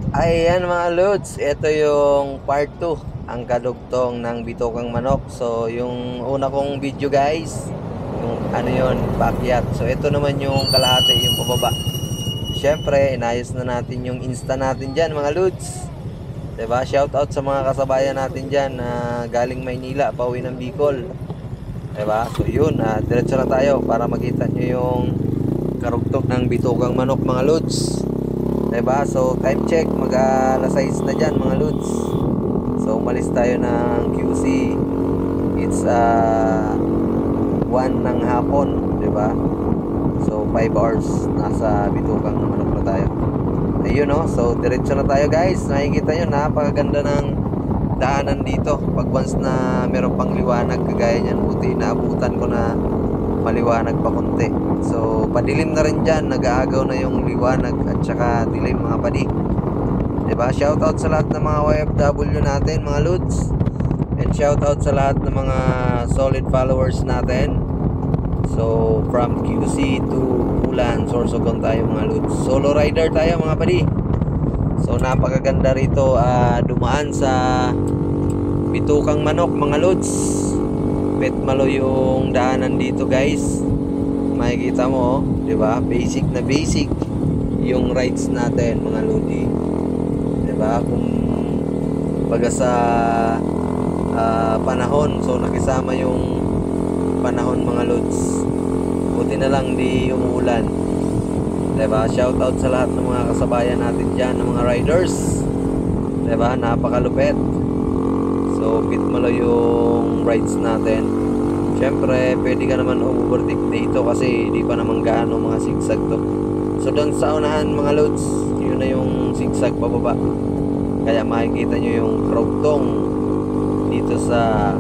Ayan mga lods, ito yung part 2, ang kadugtong ng bitokang manok. So yung una kong video guys, yung ano yun, backyard. So ito naman yung kalahati, yung pababa. Siyempre, inayos na natin yung insta natin dyan mga lods. Diba? Shout out sa mga kasabayan natin dyan na galing Maynila, pauwi ng Bicol. Diba? So yun, diretso na tayo para makita nyo yung karugtong ng bitokang manok mga lods. Diba? So time check, mag alas 6 na dyan mga lods. So umalis tayo ng QC. It's 1 ng hapon, diba? So 5 hours nasa bitokang manok na tayo. Ayun no, so diretso na tayo guys. Nakikita nyo, napakaganda ng daanan dito. Pag once na meron pang liwanag kagaya nyan, buti naabutan ko na maliwanag pa konti. So padilim na rin dyan, nag-aagaw na yung liwanag at saka dilim mga padi. Diba? Shoutout sa lahat ng mga OFW natin mga lods. And shoutout sa lahat ng mga solid followers natin. So from QC to Ulan, Sorsogon tayo mga lods. Solo rider tayo mga padi. So napakaganda rito, dumaan sa bitokang manok mga lods. Petmalo yung daanan dito guys. Makikita mo, 'di ba? Basic na basic yung rides natin mga lodi. 'Di ba? Kung baga sa panahon, so nakisama yung panahon mga lods. Buti na lang di umuulan. 'Di ba? Shout out sa lahat ng mga kasabayan natin diyan, ng mga riders. 'Di ba? Napakalupit. So pitmalo yung rides natin. Siyempre pwede ka naman overtake dito kasi di pa naman gaano mga sigsag to. So doon sa unahan mga loads, yun na yung sigsag pababa. Kaya makikita nyo yung krugtong dito sa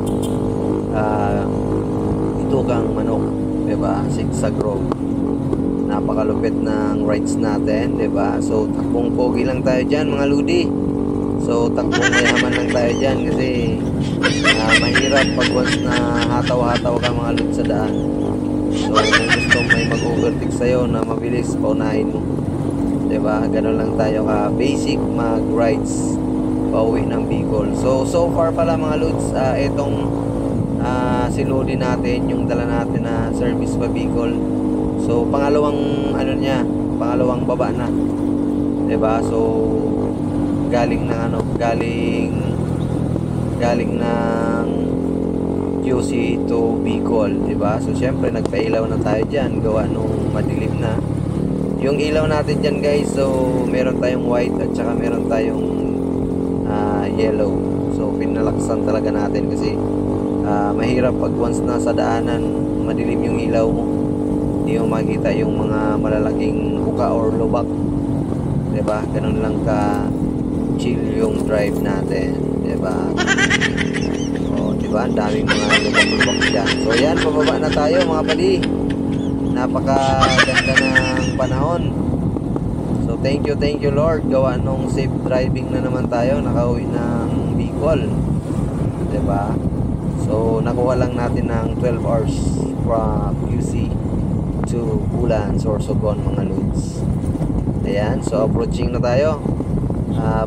bitokang manok, diba? Sigsag road. Napakalupit ng rides natin, diba? So takbong pogi lang tayo dyan mga ludi. So takbong mayaman lang tayo dyan kasi mahirap pag once na hataw-hataw ka mga lods sa daan. So kung gusto may mag-overtake sa'yo na mabilis, paunahin mo, diba? Ganun lang tayo ka basic mag-rides pauwi ng Bicol. So far pala mga lods, itong sinuli natin yung dala natin na service pa Bicol. So pangalawang ano niya, pangalawang baba na, diba? So galing ng QC to Bicol, diba? So syempre nagpailaw na tayo dyan, gawa nung madilim na yung ilaw natin dyan guys. So meron tayong white at saka meron tayong yellow. So pinalaksan talaga natin kasi mahirap pag once nasa daanan madilim yung ilaw mo, hindi mo makita yung mga malalaking buka or lubak, diba? Ganun lang ka chill yung drive natin, diba? O diba, ang daming mga lubak-lubak dyan. So yan, pababa na tayo mga pali. Napakaganda ng panahon. So thank you Lord, gawa nung safe driving na naman tayo, nakauwi ng Bicol, diba? So nakuha lang natin ng 12 hours from QC to Ulan, Sorsogon mga lods. Ayan, so approaching na tayo.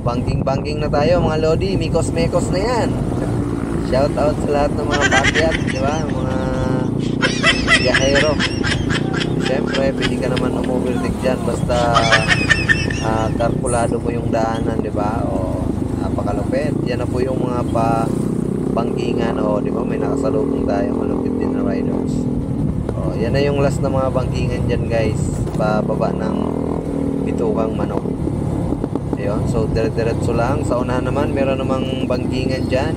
Banking na tayo mga lodi, mikos na yan. Shout out sa lahat ng mga pakyat, di ba? Mga biyahero. Siyempre pwede ka naman umovertake dyan basta kalkulado mo yung daanan, di ba? O napakalupit. Yan na po yung mga bangkingan, o di ba? May nakasalubong tayo, malupit din na riders. O yan na yung last na mga bangkingan dyan guys, pababa ng bitokang manok. Ayun, so dire-diretso lang. Sa unahan naman meron namang bangkingan dyan.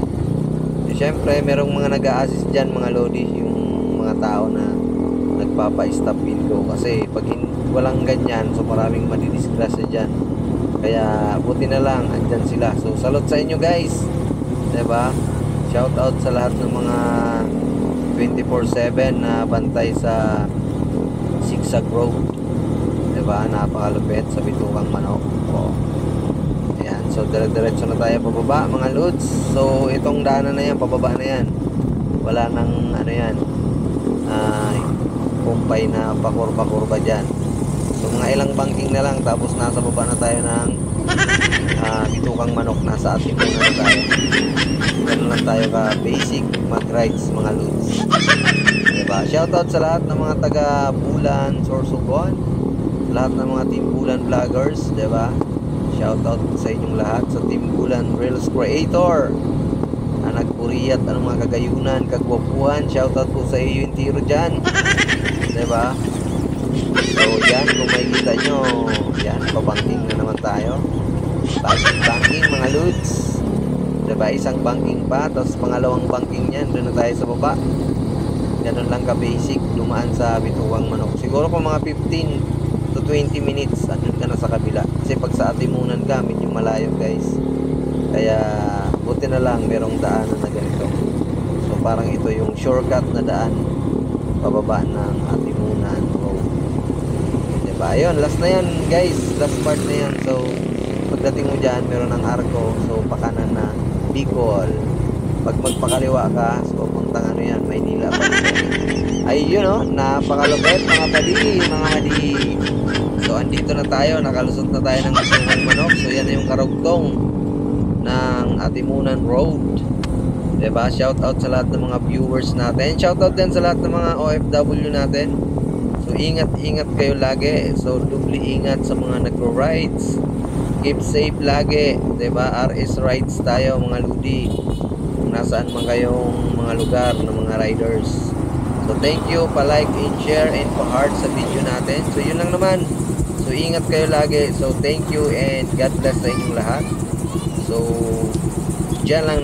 Siyempre merong mga nag-a-assist dyan mga lodi, yung mga tao na nagpapa-stop and go kasi pag walang ganyan, so maraming madidisgrasya dyan. Kaya buti na lang andyan sila. So salute sa inyo guys, diba? Shout out sa lahat ng mga 24/7 na bantay sa sigsag road, diba? Napakalupit sa bitokang manok. Ayan, so dire-diretso na tayo pababa mga lods. So itong daanan na yan, pababa na yan, wala nang ano yan, kumpay na pakurba-kurba dyan. So mga ilang banking na lang, tapos nasa baba na tayo ng nasa ating muna na tayo. Ganun lang tayo ka basic mag-rides mga lods. Diba? Shoutout sa lahat ng mga taga Bulan, Sorsogon, sa lahat ng mga Team Bulan vloggers, diba? Shoutout sa inyong lahat sa Team Bulan Reels Creator, na nagpuriyat ang mga kagayunan, kagwapuan. Shoutout po sa iyo yung tiro dyan, diba? So yan, kung makikita nyo, yan, pabanking na naman tayo. Banking mga lods, diba? Isang banking pa, tapos pangalawang banking yan, doon na tayo sa baba. Ganun lang ka basic, dumaan sa Bituang Manok. Siguro kung mga 15 to 20 minutes, andun ka na sa kabila. Kasi pag sa Atimunan ka, medyo malayo guys. Kaya buti na lang merong daanan na ganito. So parang ito yung shortcut na daan pababa ng Atimunan Road. Diba? Ayun, last na yan guys, last part na yan. So pagdating mo dyan, meron ng arko. So pakanan na Bicol. Pag magpakaliwa ka, so puntang ano yan, Maynila pa. Ay yun o, napakalupit mga padi, mga madi. So andito na tayo, nakalusot na tayo ng Bituang Manok. So yan na yung karugtong ng Atimunan Road. Diba? Shoutout sa lahat ng mga viewers natin. Shoutout din sa lahat ng mga OFW natin. So ingat kayo lagi. So doubly ingat sa mga nagro-rides. Keep safe lagi. Diba? RS rides tayo mga ludi. Nasaan man kayong mga lugar ng mga riders. So thank you, pa-like and share and pa-heart sa video natin. So yun lang naman. So ingat kayo lagi. So thank you and God bless sa inyong lahat. So diyan lang